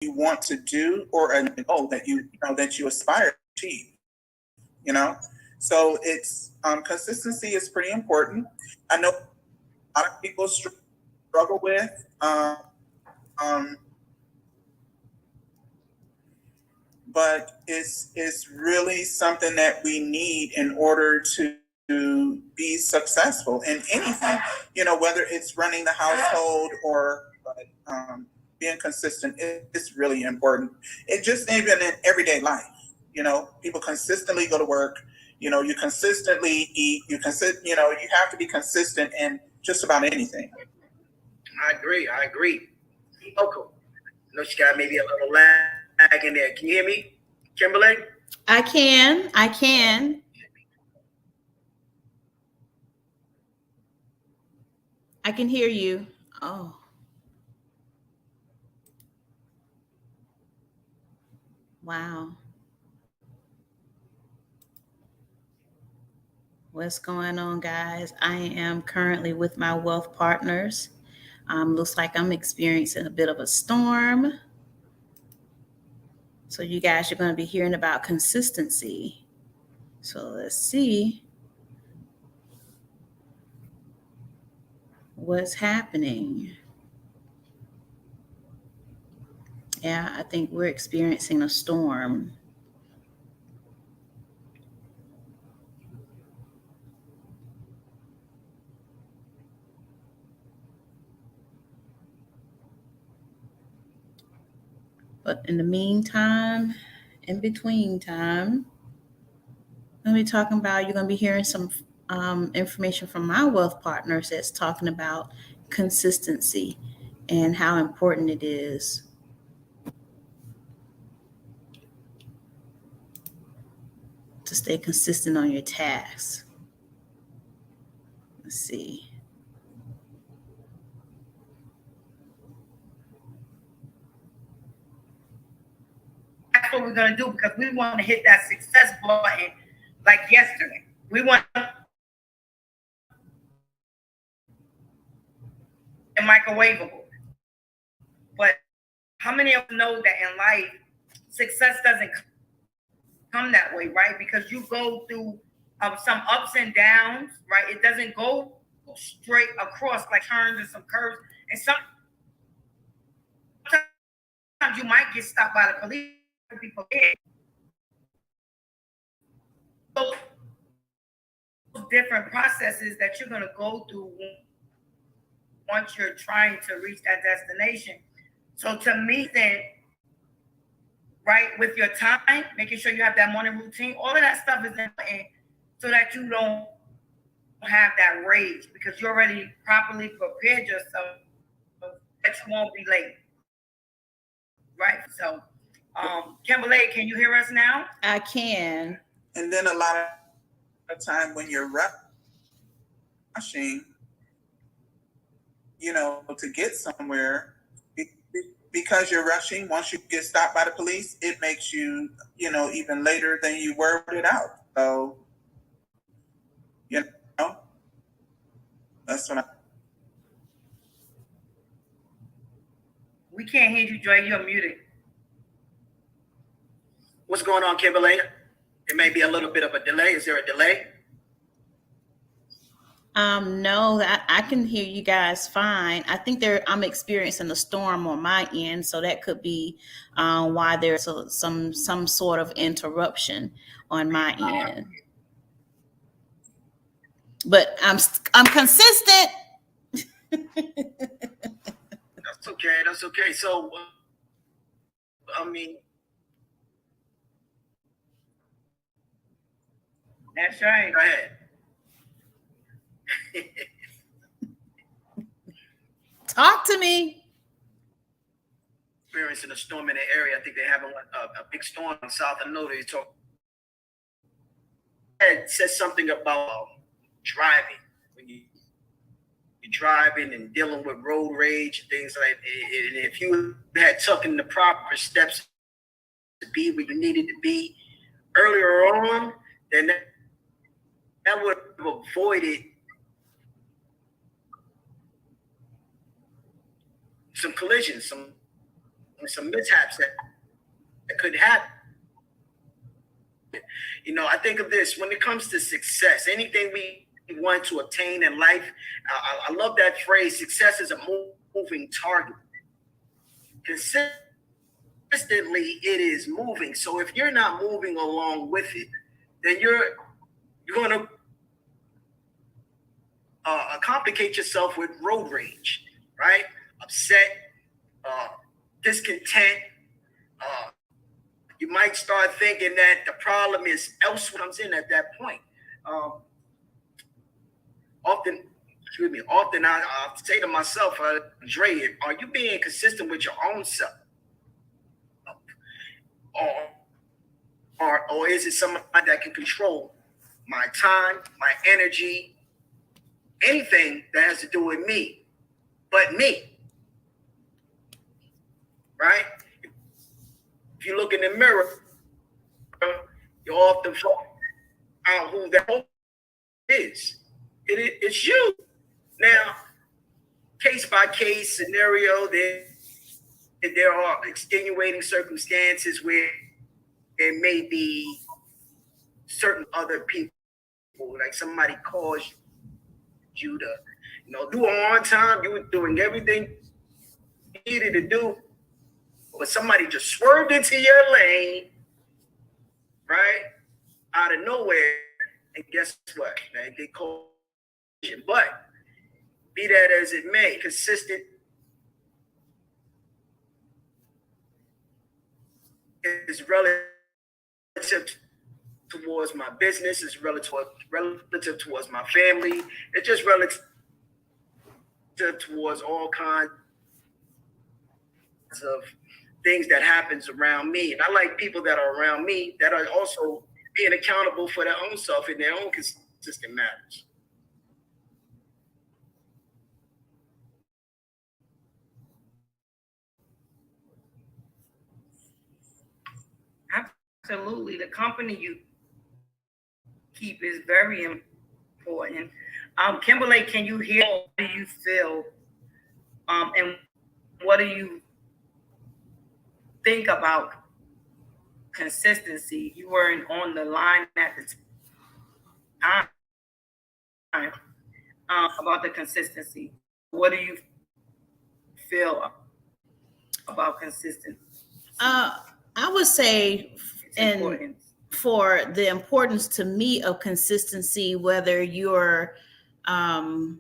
you want to do or a goal that that you aspire to achieve. You know, so it's consistency is pretty important. I know a lot of people struggle with. Um, but it's really something that we need in order to be successful in anything. Whether it's running the household or being consistent is really important. It just even in everyday life. People consistently go to work. You consistently eat. You have to be consistent in just about anything. I agree. Okay. I know she got maybe a little lag in there. Can you hear me, Kimberly? I can. I can hear you. Oh. Wow. What's going on, guys? I am currently with my wealth partners. Looks like I'm experiencing a bit of a storm. So you guys are going to be hearing about consistency. So let's see what's happening. Yeah, I think we're experiencing a storm. But in the meantime, in between time, I'm going to be talking about, you're going to be hearing some information from my wealth partners that's talking about consistency and how important it is to stay consistent on your tasks. Let's see. That's what we're going to do because we want to hit that success button like yesterday. We want microwavable. But how many of you know that in life, success doesn't come that way, right? Because you go through some ups and downs, right? It doesn't go straight across like turns and some curves. And sometimes you might get stopped by the police. People those different processes that you're going to go through once you're trying to reach that destination. So to me, then, right, with your time, making sure you have that morning routine, all of that stuff is important so that you don't have that rage because you already properly prepared yourself that you won't be late. Right. So, Kimberly, can you hear us now? I can. And then a lot of time when you're rushing, to get somewhere, because you're rushing, once you get stopped by the police, it makes you, even later than you worked it out. So, that's what We can't hear you, Joy. You're muted. What's going on, Kimberly? It may be a little bit of a delay. Is there a delay? No, I can hear you guys fine. I think I'm experiencing a storm on my end, so that could be why there's some sort of interruption on my end. But I'm consistent. That's okay. So, I mean, that's right. Go ahead. Talk to me. Experiencing a storm in the area. I think they're having a big storm in South. I know they talk. It says something about driving. When you're driving and dealing with road rage and things like that. And if you had taken the proper steps to be where you needed to be earlier on, then that would have avoided some collisions, some some mishaps that could happen. You know, I think of this when it comes to success, anything we want to obtain in life. I love that phrase, success is a moving target. Consistently, it is moving. So if you're not moving along with it, then you're going to complicate yourself with road rage, right? Upset, discontent. You might start thinking that the problem is elsewhere comes in at that point. Often I say to myself, Dre, are you being consistent with your own self? Or is it somebody that can control my time, my energy, anything that has to do with me, but me, right? If you look in the mirror, you often find out who that is. It's you. Now, case by case scenario, there are extenuating circumstances where there may be certain other people, like somebody calls you to, do on time. You were doing everything you needed to do, but somebody just swerved into your lane, right, out of nowhere, and guess what? They call you. But be that as it may, consistent is relative towards my business, is relative towards my family, it's just relative towards all kinds of things that happens around me. And I like people that are around me that are also being accountable for their own self in their own consistent matters. Absolutely. The company you keep is very important. Kimberly, can you hear? How do you feel? And what do you think about consistency? You weren't on the line at the time about the consistency. What do you feel about consistency? I would say, and for the importance to me of consistency, whether you're in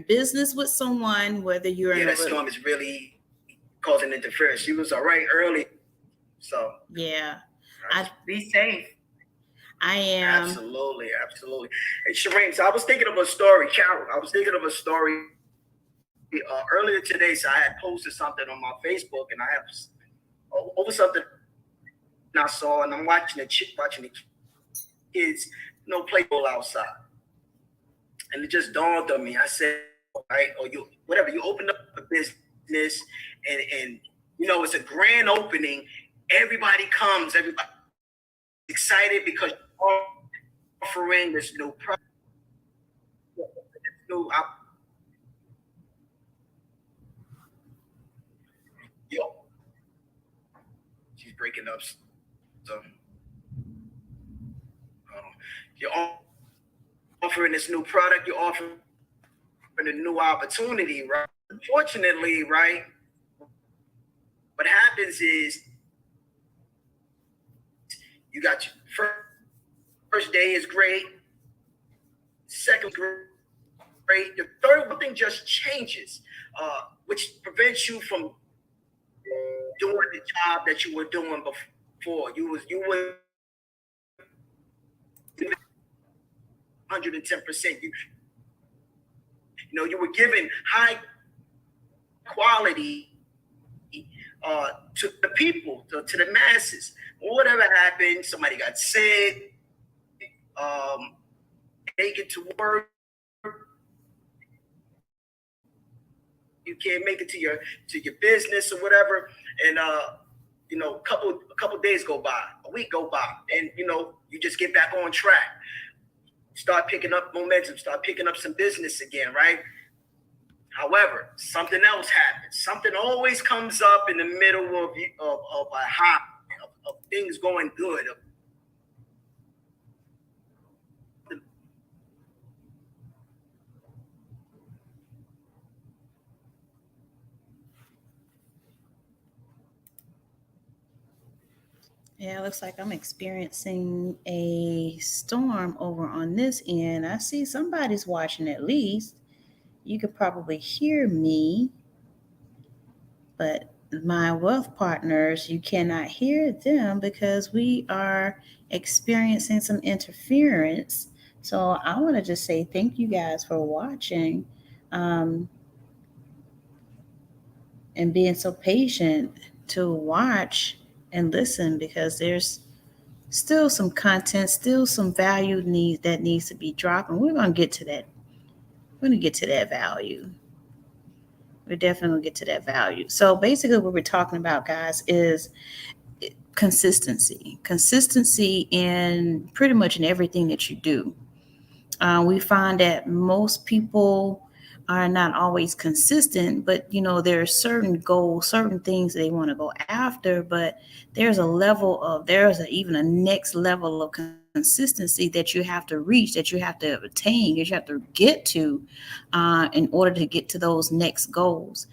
business with someone, whether you're in that storm is really causing interference. She was all right early, so yeah, be safe. I am absolutely. Hey, Shireen, so I was thinking of a story, Carol. I was thinking of a story earlier today. So I had posted something on my Facebook, and I have over something I saw, and I'm watching the kids, play ball outside, and it just dawned on me. I said, all right, or you open up a business, and it's a grand opening. Everybody comes, everybody excited because you're offering this new product, she's breaking up. So you're offering this new product, you're offering a new opportunity, right? Unfortunately, right, what happens is you got your first day is great, second great, the third one thing just changes, which prevents you from doing the job that you were doing before. You were 110%. You were giving high quality to the people, to the masses. Whatever happened, somebody got sick, make it to work, you can't make it to your business or whatever, and a couple days go by, a week go by, and you just get back on track, start picking up momentum, start picking up some business again, right? However, something else happens. Something always comes up in the middle of a high, of things going good. Yeah, it looks like I'm experiencing a storm over on this end. I see somebody's watching at least. You could probably hear me, but my wealth partners, you cannot hear them because we are experiencing some interference. So I want to just say thank you guys for watching and being so patient to watch and listen, because there's still some content, still some value that needs to be dropped, and we're going to get to that. We're going to get to that value. We're definitely going to get to that value. So basically what we're talking about, guys, is consistency in pretty much in everything that you do. We find that most people are not always consistent, but there are certain goals, certain things they want to go after, but there's even a next level of consistency that you have to reach, that you have to attain, that you have to get to in order to get to those next goals.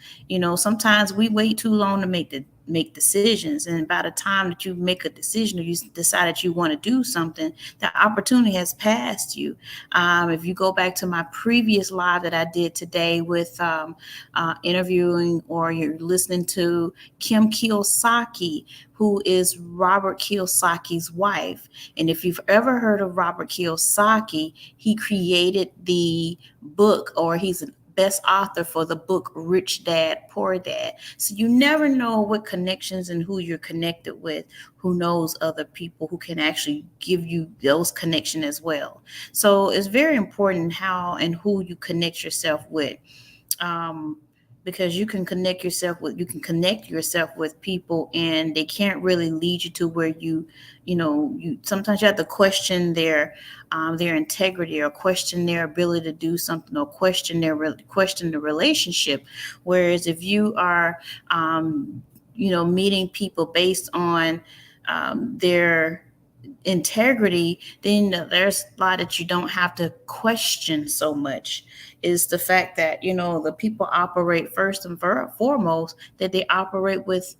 Sometimes we wait too long to make decisions, and by the time that you make a decision or you decide that you want to do something, the opportunity has passed you. If you go back to my previous live that I did today with interviewing, or you're listening to Kim Kiyosaki, who is Robert Kiyosaki's wife. And if you've ever heard of Robert Kiyosaki, he created the book, or he's an best author for the book Rich Dad, Poor Dad. So you never know what connections and who you're connected with, who knows other people who can actually give you those connections as well. So it's very important how and who you connect yourself with. Because you can connect yourself with people, and they can't really lead you to where you sometimes you have to question their integrity, or question their ability to do something, or question the relationship. Whereas if you are meeting people based on their integrity, then there's a lot that you don't have to question so much. Is the fact that the people operate first and foremost, that they operate with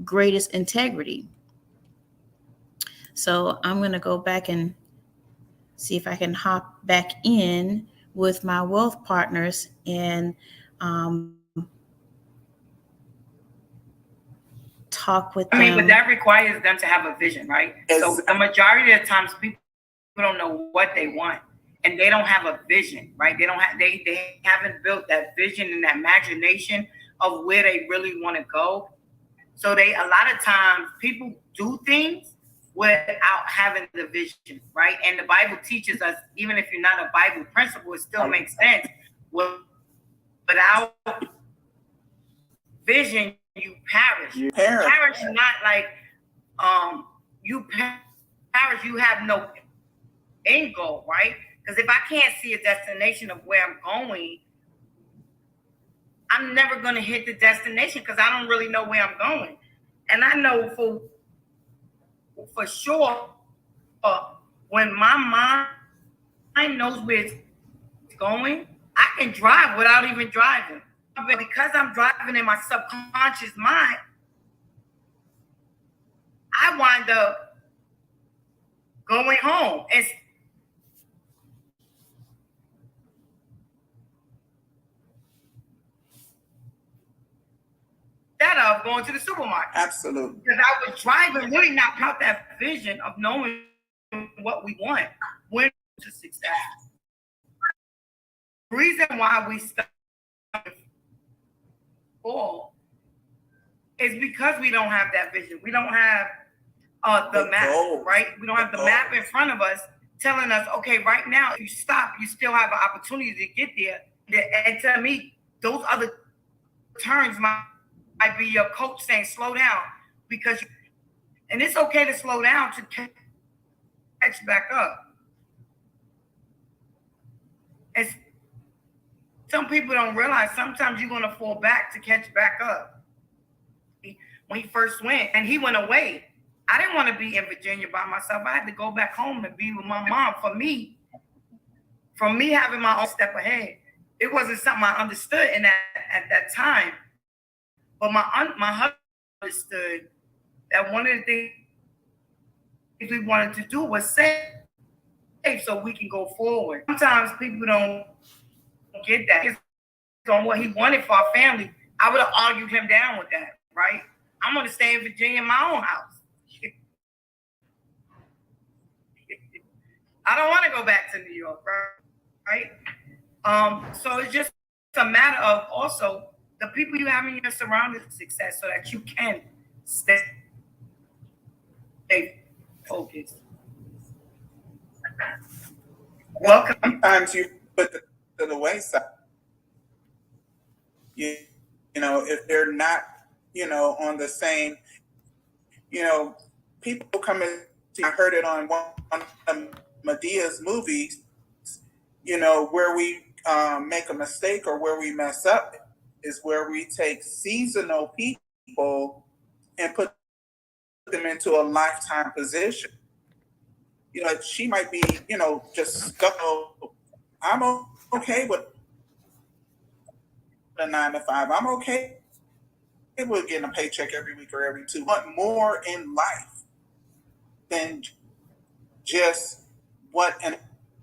greatest integrity. So I'm going to go back and see if I can hop back in with my wealth partners and talk with them. But that requires them to have a vision, right? So the majority of the times people don't know what they want, and they don't have a vision, right? They haven't built that vision and that imagination of where they really want to go. So a lot of times people do things without having the vision, right? And the Bible teaches us, even if you're not a Bible principle, it still makes sense. Without vision, you perish. You perish not like you perish. You have no end goal, right? Because if I can't see a destination of where I'm going, I'm never going to hit the destination, because I don't really know where I'm going. And I know for sure, when my mind knows where it's going, I can drive without even driving. But because I'm driving in my subconscious mind, I wind up going home. Instead of going to the supermarket. Absolutely. Because I was driving really not about that vision of knowing what we want, when to success. The reason why we start fall is because we don't have that vision. We don't have the map, right? We don't have the map in front of us telling us, okay, right now, if you stop, you still have an opportunity to get there. And to me, those other turns might be your coach saying, slow down, and it's okay to slow down to catch back up. some people don't realize sometimes you're gonna fall back to catch back up. When he first went, and he went away, I didn't want to be in Virginia by myself. I had to go back home and be with my mom. For me having my own step ahead, it wasn't something I understood in at that time. But my husband understood that one of the things we wanted to do was save so we can go forward. Sometimes people don't get that. It's on what he wanted for our family. I would have argued him down with that, right? I'm going to stay in Virginia in my own house. I don't want to go back to New York, right? So it's just a matter of also the people you have in your surroundings success so that you can stay focused. Welcome. Sometimes you put them to the wayside. You know, if they're not, on the same, people come in. I heard it on one of Medea's movies, where we make a mistake or where we mess up is where we take seasonal people and put them into a lifetime position. She might be, just go. I'm okay with a 9 to 5. I'm okay with getting a paycheck every week or every 2 months. More in life than just what an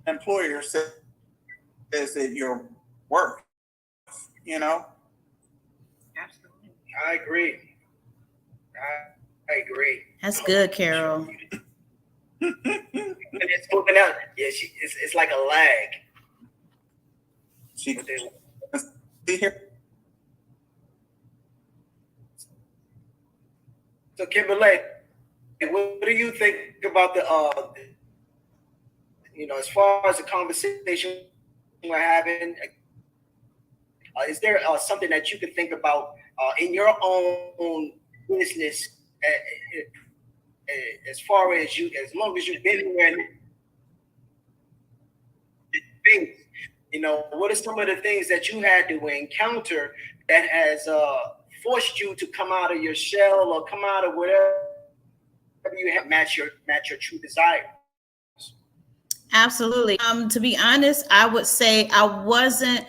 employer says that you're worth. Absolutely. I agree. I agree. That's good, Carol. And it's moving out. Yeah, it's like a lag. She be here. So Kimberly, what do you think about the as far as the conversation we're having? Is there something that you could think about in your own business, as far as as long as you've been here? Things, what are some of the things that you had to encounter that has forced you to come out of your shell or come out of whatever you have match your true desire? Absolutely. To be honest, I would say I wasn't.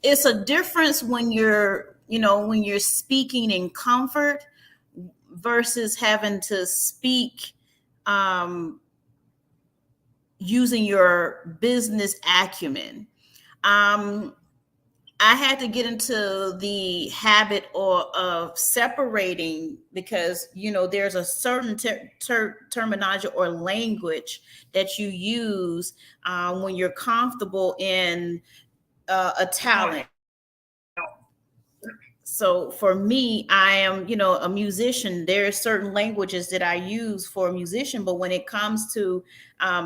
It's a difference when you're speaking in comfort versus having to speak using your business acumen. I had to get into the habit of separating because, there's a certain terminology or language that you use when you're comfortable in a talent. So for me, I am, a musician. There are certain languages that I use for a musician, but when it comes to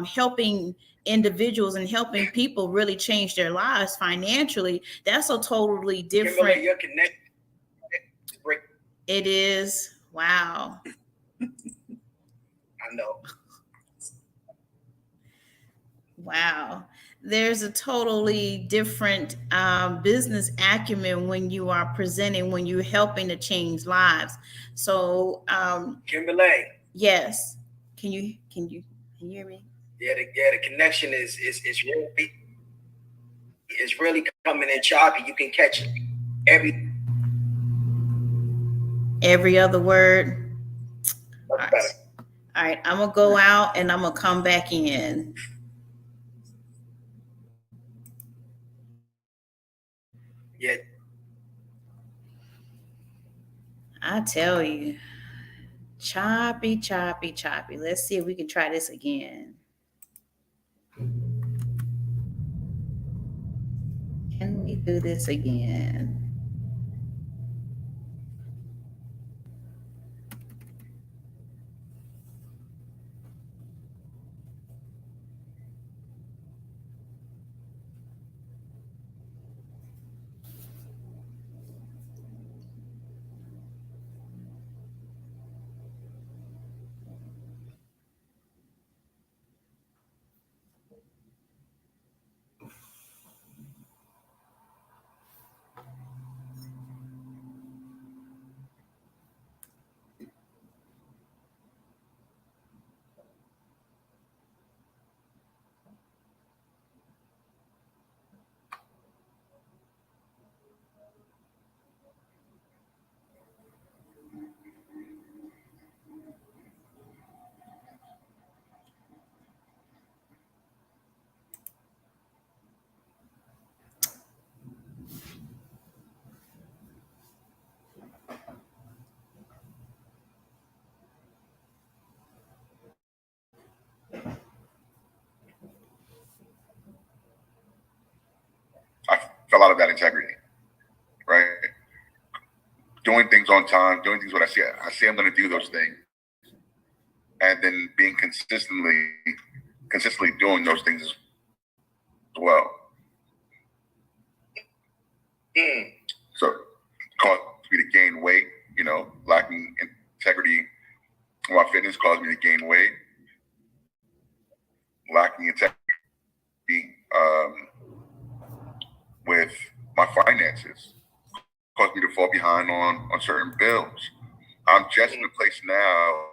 helping individuals and helping people really change their lives financially, that's a totally different. Kimberly, you're connected. It is. Wow. I know. Wow. There's a totally different business acumen when you are presenting, when you're helping to change lives. So, Kimberly. Yes. Can you hear me? Yeah, the connection is really coming in choppy. You can catch every other word. All right. I'm gonna go out and I'm gonna come back in. Yeah. I tell you, choppy. Let's see if we can try this again. Can we do this again? things on time, doing things when I say I'm going to do those things, and then being consistently doing those things as well. So it caused me to gain weight, lacking integrity. My fitness caused me to gain weight. Lacking integrity with my finances caused me to fall behind on certain bills. I'm just in a place now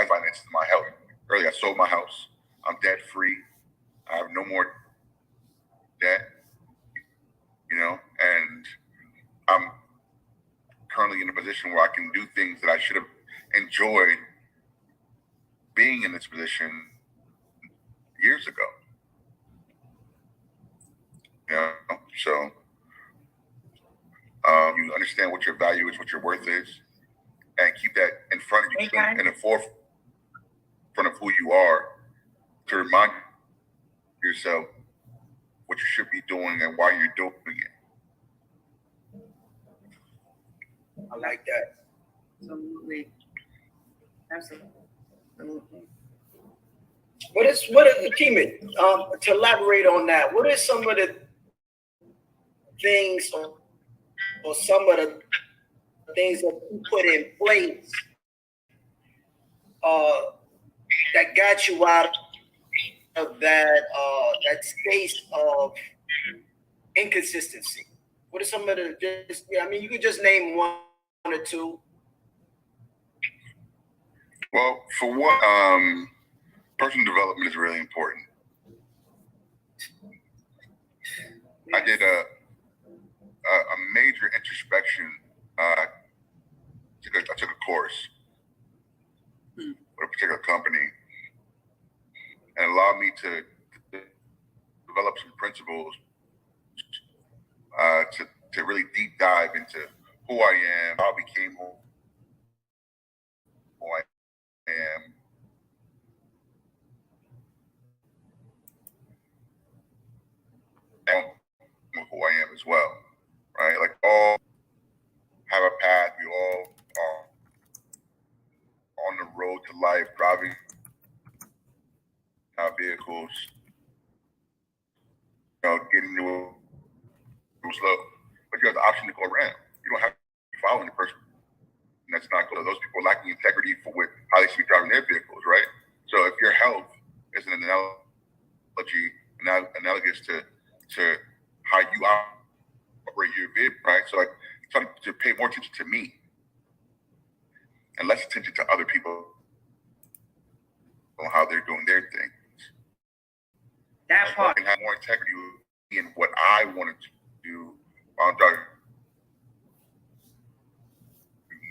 as finances my health. Earlier, I sold my house. I'm debt free. I have no more debt, and I'm currently in a position where I can do things that I should have enjoyed being in this position years ago. So you understand what your value is, what your worth is, and keep that in front of you, in the forefront of who you are, to remind yourself what you should be doing and why you're doing it. I like that. Absolutely. What is Keeman, to elaborate on that, what are some of the things or some of the things that you put in place that got you out of that space of inconsistency? What are some of the you could just name one or two. Well, for one, personal development is really important. I did a major introspection. I took a course with a particular company, and allowed me to develop some principles to really deep dive into who I am, how I became who I am. And who I am as well, right? Like, all have a path. We all are on the road to life, driving our vehicles, getting to slow. But you have the option to go around. You don't have to be following the person. And that's not good. Those people are lacking integrity with how they should be driving their vehicles, right? So if your health is an analogous to how you operate your vehicle, right? So like, try to pay more attention to me and less attention to other people on how they're doing their thing. That part. I can have more integrity in what I wanted to do while I'm driving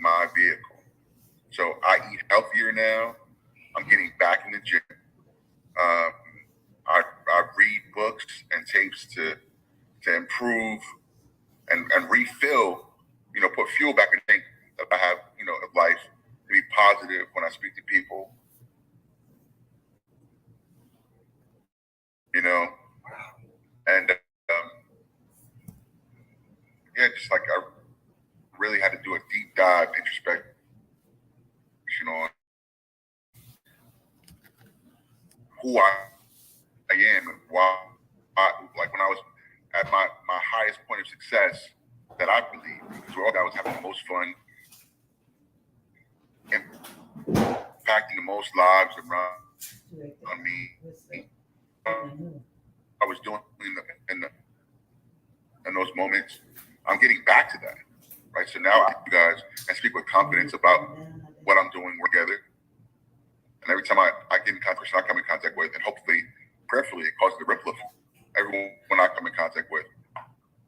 my vehicle. So I eat healthier now. I'm getting back in the gym. I read books and tapes to improve and refill, put fuel back in the tank that I have, of life, to be positive when I speak to people. And just like I really had to do a deep dive introspection on who I am and why. Like when I was at my highest point of success, that I believe, because where I was having the most fun, impacting the most lives around me. I was doing in those moments. I'm getting back to that, right? So now I you guys and speak with confidence about what I'm doing together. And every time I get in contact, I come in contact with, and hopefully, prayerfully, it causes a ripple effect. Everyone I come in contact with,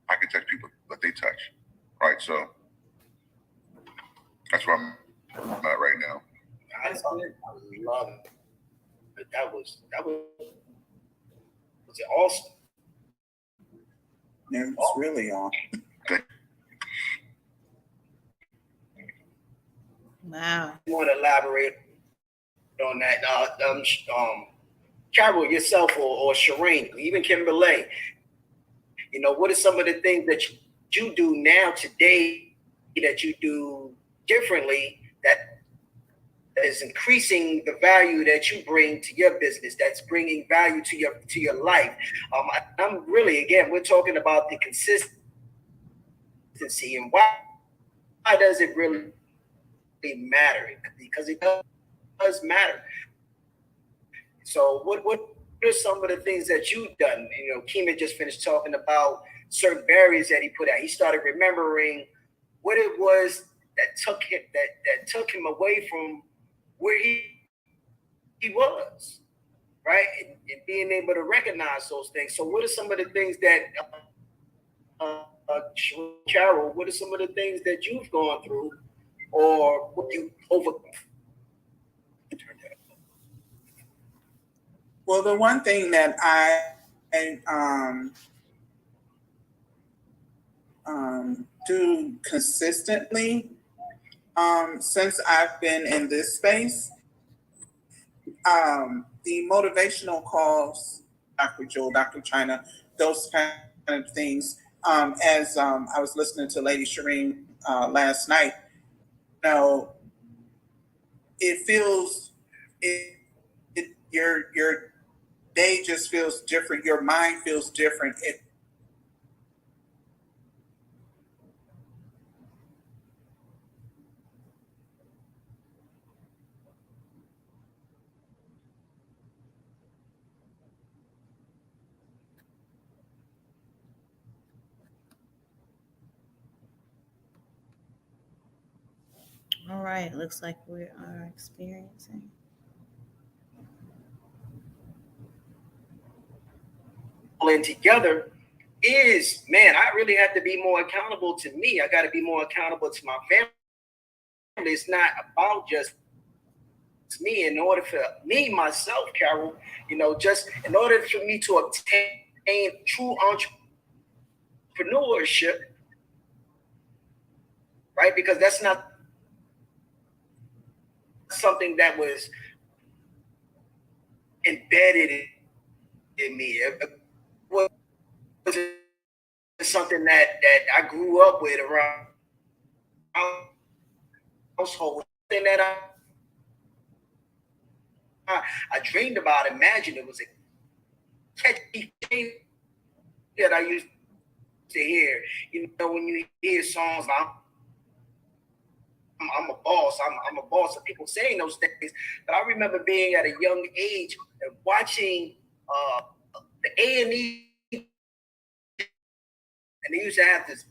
I can touch people that they touch, right? So that's where I'm at right now. I love it. But that was awesome. Yeah, it's really awesome. Wow. You want to elaborate on that? Carol, yourself, or Shireen, even Kimberly. What are some of the things that you do now today that you do differently that is increasing the value that you bring to your business, that's bringing value to your life. I'm really, again, we're talking about the consistency and why does it really matter? Because it does matter. So what are some of the things that you've done? You know, Keeman just finished talking about certain barriers that he put out. He started remembering what it was that took him away from where he was, right? And being able to recognize those things. So what are some of the things that Carol, what are some of the things that you've gone through or what you overcome? Well, the one thing that I do consistently since I've been in this space, the motivational calls, Dr. Joel, Dr. China, those kind of things. As I was listening to Lady Shireen last night, you know, it feels your day just feels different. Your mind feels different. All right, looks like we are experiencing. And together is, man, I really have to be more accountable to me. I got to be more accountable to my family. It's not about just me. In order for me, myself, Carol, you know, just in order for me to obtain true entrepreneurship, right? Because that's not something that was embedded in me. It was something that I grew up with around household. Something that I dreamed about, imagined. It was a catchy thing that I used to hear. You know, when you hear songs, I'm a boss. I'm a boss of people saying those things. But I remember being at a young age and watching the A&E, and they used to have this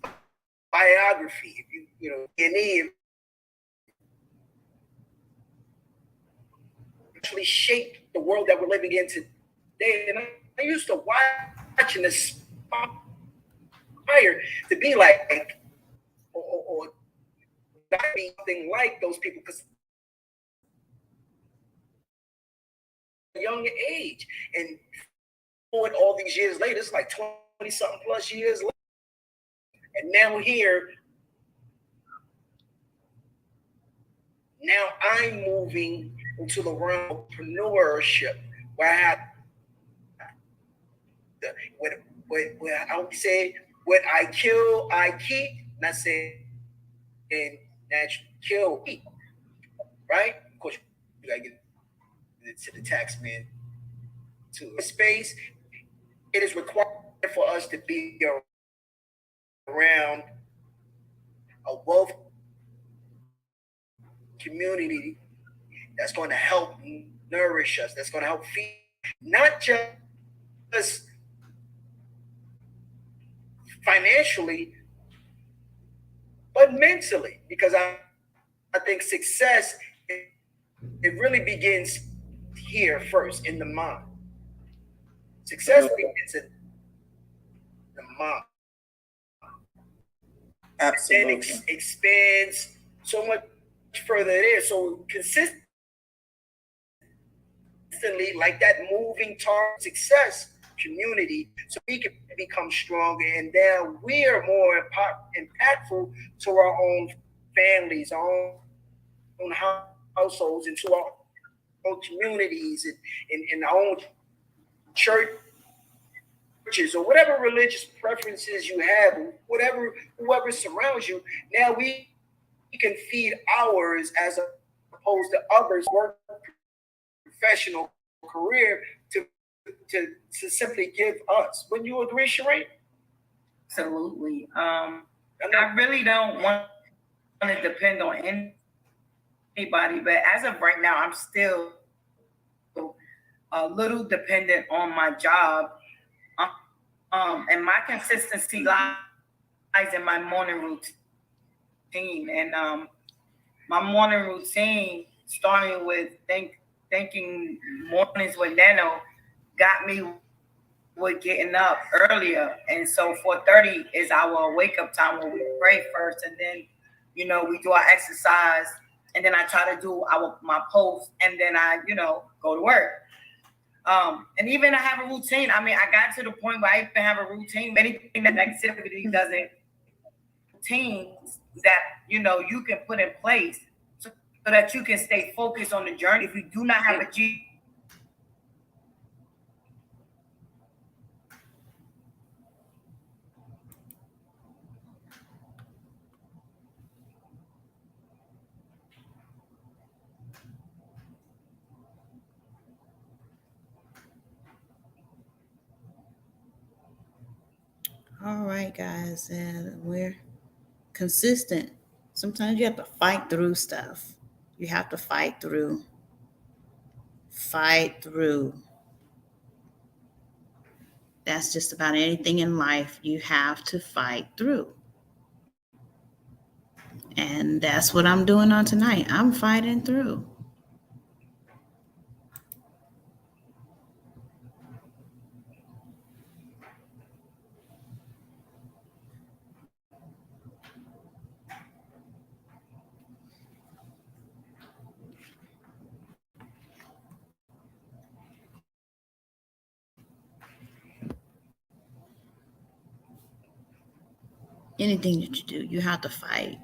biography. If you know, A&E actually shaped the world that we're living in today. And I used to watch and aspire to be like, or not be something like those people, because young age. And all these years later, it's like 20 something plus years later. And now here, now I'm moving into the realm of entrepreneurship where I have what I would say, what I kill, I keep, not saying natural kill, eat, right? Of course, you gotta get to the tax man to a space. It is required for us to be around a wealth community that's going to help nourish us, that's going to help feed, not just financially, but mentally. Because I think success, it really begins here first, in the mind. Success begins in the mind. Absolutely. And then expands so much further there. So consistently, like that moving toward success community, so we can become stronger, and then we are more impactful to our own families, our own households, and to our own communities, and our own churches churches or whatever religious preferences you have, whoever surrounds you. Now we can feed ours as opposed to others' work professional career to simply give us. Wouldn't you agree, Sheree? Absolutely. I really don't want to depend on anybody, but as of right now, I'm still a little dependent on my job. And my consistency lies in my morning routine. And my morning routine, starting with thinking mornings with Nano, got me with getting up earlier. And so 4:30 is our wake up time when we pray first, and then we do our exercise, and then I try to do my post, and then I go to work. And even I have a routine. I mean, I got to the point where I even have a routine. Anything that activity doesn't, routines that you can put in place so that you can stay focused on the journey. If you do not have a G, All right, guys, and we're consistent. Sometimes you have to fight through stuff. You have to fight through. Fight through. That's just about anything in life. You have to fight through. And that's what I'm doing on tonight. I'm fighting through. Anything that you do, you have to fight.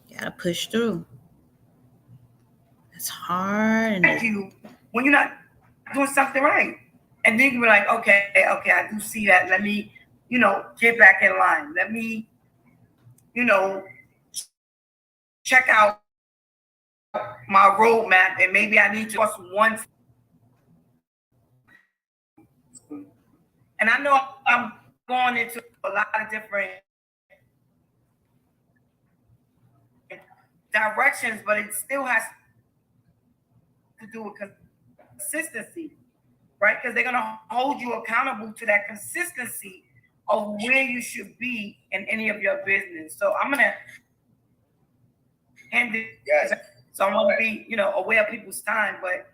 You gotta push through. It's hard, and you when you're not doing something right, and then you're like, okay, I do see that. Let me, get back in line. Let me, check out my roadmap, and maybe I need to just one. And I know I'm going into a lot of different directions, but it still has to do with consistency, right? Because they're going to hold you accountable to that consistency of where you should be in any of your business. So I'm going to hand it. Yes. So I want to be, aware of people's time, but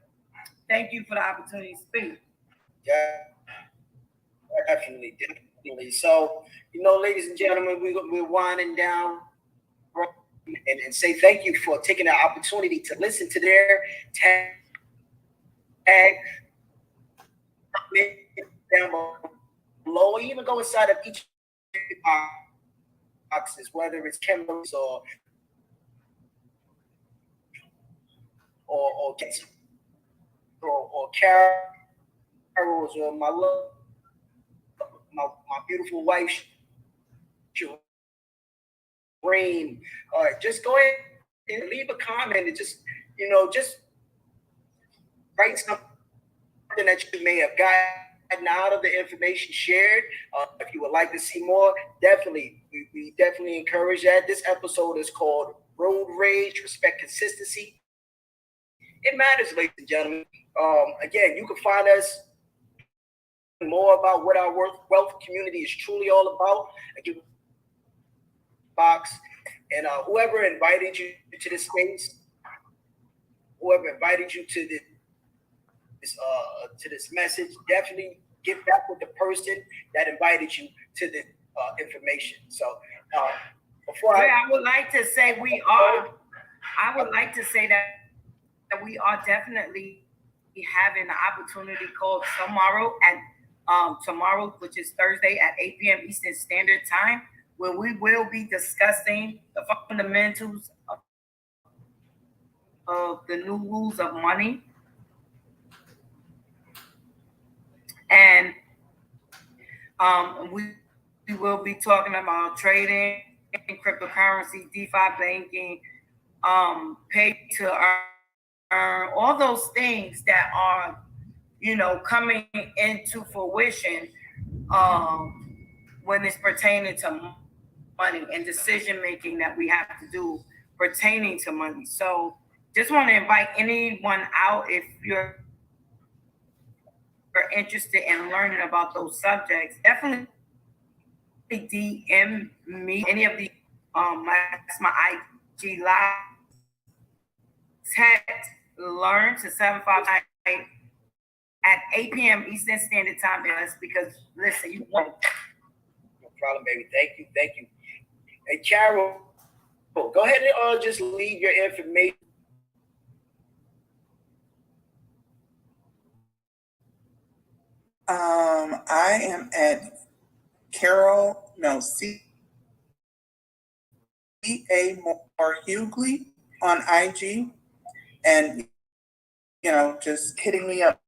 thank you for the opportunity to speak. Yeah, definitely. So, ladies and gentlemen, we're winding down and say thank you for taking the opportunity to listen to their tag down below, or even go inside of each boxes, whether it's chemicals or carols, or my beautiful wife, Rain. Just go ahead and leave a comment and just write something that you may have gotten out of the information shared. If you would like to see more, we definitely encourage that. This episode is called Road Rage, Respect Consistency. It matters, ladies and gentlemen. Again, you can find us more about what our wealth community is truly all about. Again, box, and whoever invited you to this space, whoever invited you to this message, definitely get back with the person that invited you to the information. So I would like to say that we are definitely having an opportunity called tomorrow, which is Thursday at 8 p.m. Eastern Standard Time, where we will be discussing the fundamentals of the new rules of money. And we will be talking about trading, cryptocurrency, DeFi banking, pay to earn, all those things that are, coming into fruition when it's pertaining to money and decision making that we have to do pertaining to money. So just want to invite anyone out if you're interested in learning about those subjects. Definitely DM me any of the that's my IG live. Text learn to 759 at 8 p.m. Eastern Standard Time, guys, because listen, you want. No problem, baby. Thank you. Hey, Carol, go ahead and just leave your information. I am at C.A. Moore Hughley on IG, and just hitting me up.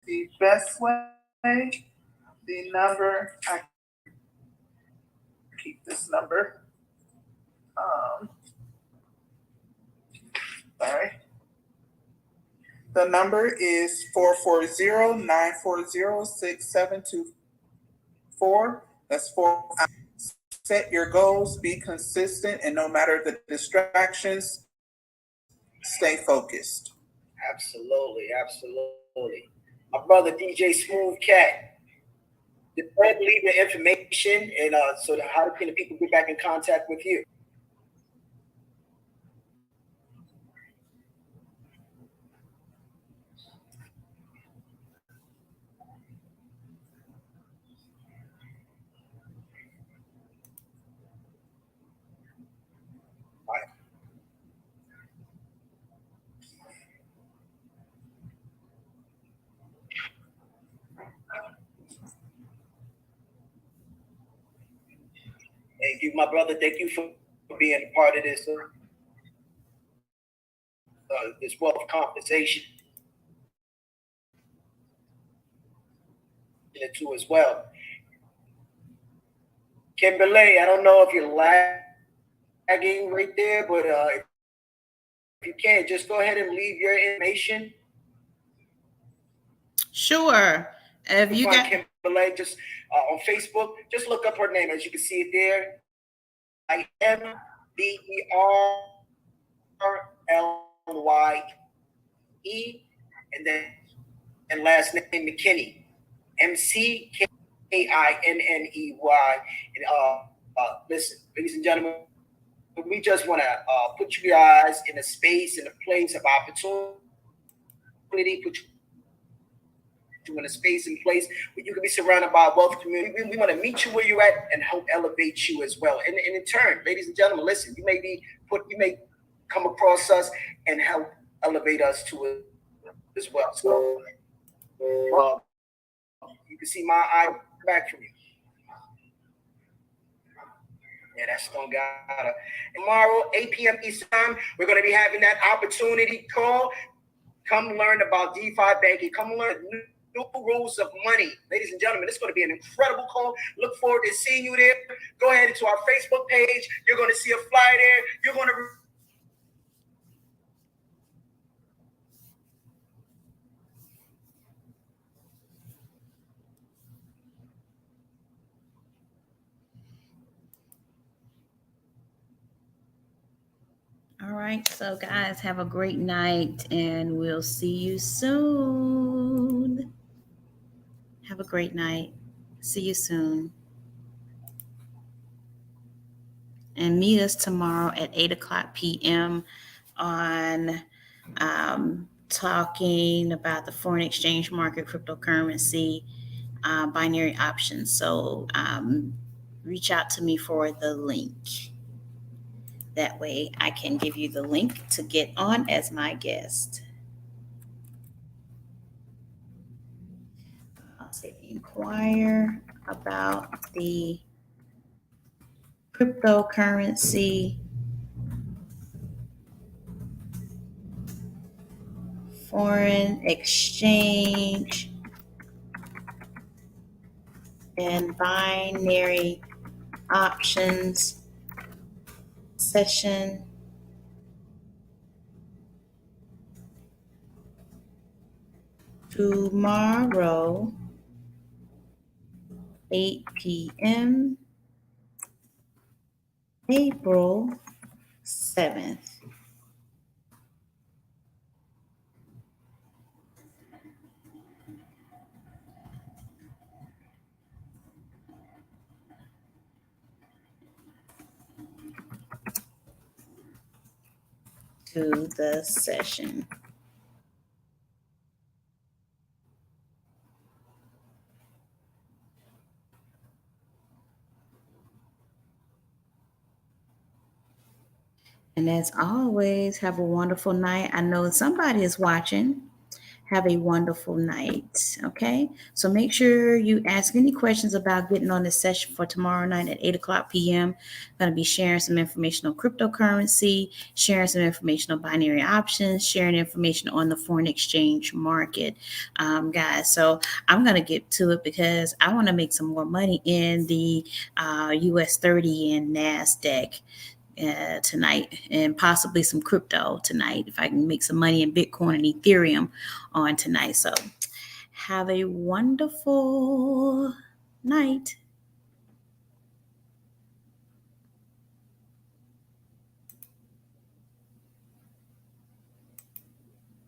The best way, the number, I keep this number. Sorry. The number is 440-940-6724. That's 4. Set your goals, be consistent, and no matter the distractions, stay focused. Absolutely. My brother DJ Smooth Cat. Go ahead and leave your information, and so how can the people get back in contact with you? Thank you, my brother. Thank you for being a part of this this wealth conversation too as well. Kimberly, I don't know if you're lagging right there, but if you can, just go ahead and leave your information. Sure. If you got Kimberly, just on Facebook, just look up her name. As you can see it there, IMBERLYE, and last name McKinney, McKinney. And listen, ladies and gentlemen, we just want to put you guys in a space, in a place of opportunity, put you in a space and place where you can be surrounded by a wealth community. We want to meet you where you're at and help elevate you as well. And in turn, ladies and gentlemen, listen, you may come across us and help elevate us to it as well. So you can see my eye back from you. Yeah, that's Stone Gata. Tomorrow, 8 p.m. Eastern Time, we're going to be having that opportunity call. Come learn about DeFi banking. Come learn new rules of money. Ladies and gentlemen, it's going to be an incredible call. Look forward to seeing you there. Go ahead into our Facebook page. You're going to see a flyer there. You're going to All right, so guys, have a great night and we'll see you soon. Have a great night. See you soon. And meet us tomorrow at 8:00 p.m. on talking about the foreign exchange market, cryptocurrency, binary options. So reach out to me for the link. That way I can give you the link to get on as my guest. I'll say inquire about the cryptocurrency foreign exchange and binary options session. Tomorrow, 8 p.m., April 7th. To the session. And as always, have a wonderful night. I know somebody is watching. Have a wonderful night. Okay. So make sure you ask any questions about getting on the session for tomorrow night at 8 o'clock p.m. I'm going to be sharing some information on cryptocurrency, sharing some information on binary options, sharing information on the foreign exchange market, guys. So I'm going to get to it because I want to make some more money in the US 30 and NASDAQ. Tonight, and possibly some crypto tonight if I can make some money in Bitcoin and Ethereum on tonight. So have a wonderful night.